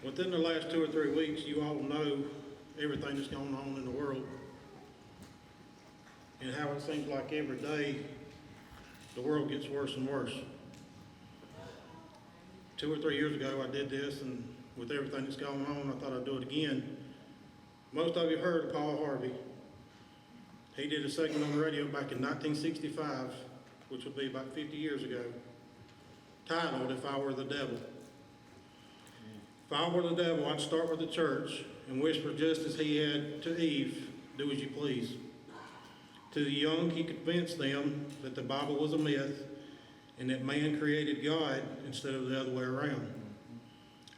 Within the last 2 or 3 weeks, you all know everything that's going on in the world and how it seems like every day the world gets worse and worse. 2 or 3 years ago, I did this, and with everything that's going on, I thought I'd do it again. Most of you heard of Paul Harvey. He did a segment on the radio back in 1965, which would be about 50 years ago, titled, "If I Were the Devil." If I were the devil, I'd start with the church and whisper just as he had to Eve, "Do as you please." To the young, he convinced them that the Bible was a myth and that man created God instead of the other way around.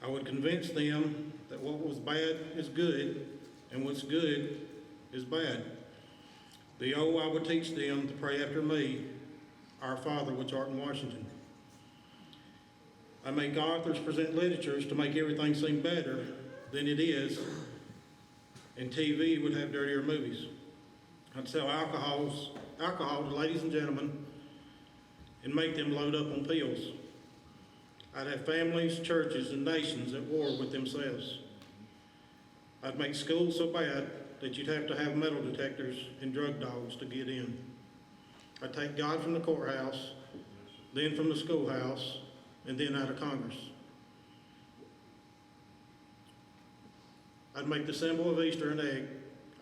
I would convince them that what was bad is good and what's good is bad. I would teach them to pray after me, "Our Father which art in Washington." I make authors present literatures to make everything seem better than it is, and TV would have dirtier movies. I'd sell alcohol to ladies and gentlemen and make them load up on pills. I'd have families, churches, and nations at war with themselves. I'd make schools so bad that you'd have to have metal detectors and drug dogs to get in. I'd take God from the courthouse, then from the schoolhouse, and then out of Congress. I'd make the symbol of Easter an egg.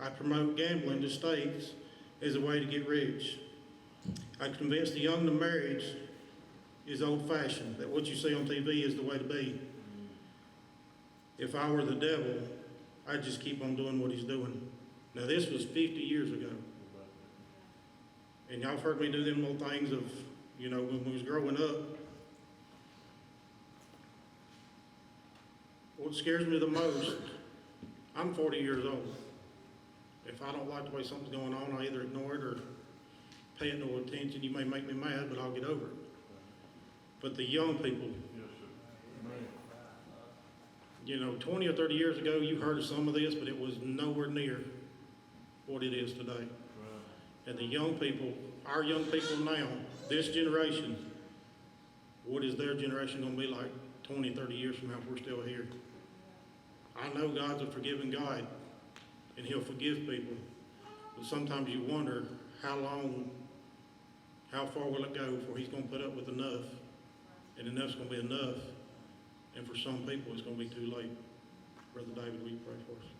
I'd promote gambling to states as a way to get rich. I'd convince the young that marriage is old-fashioned, that what you see on TV is the way to be. If I were the devil, I'd just keep on doing what he's doing. Now, this was 50 years ago. And y'all have heard me do them little things of, when we was growing up. What scares me the most, I'm 40 years old. If I don't like the way something's going on, I either ignore it or pay it no attention. You may make me mad, but I'll get over it. But the young people, 20 or 30 years ago, you heard of some of this, but it was nowhere near what it is today. And the young people, our young people now, this generation, what is their generation going to be like 20, 30 years from now if we're still here? I know God's a forgiving God, and he'll forgive people. But sometimes you wonder how far will it go before he's going to put up with enough, and enough's going to be enough, and for some people it's going to be too late. Brother David, will you pray for us?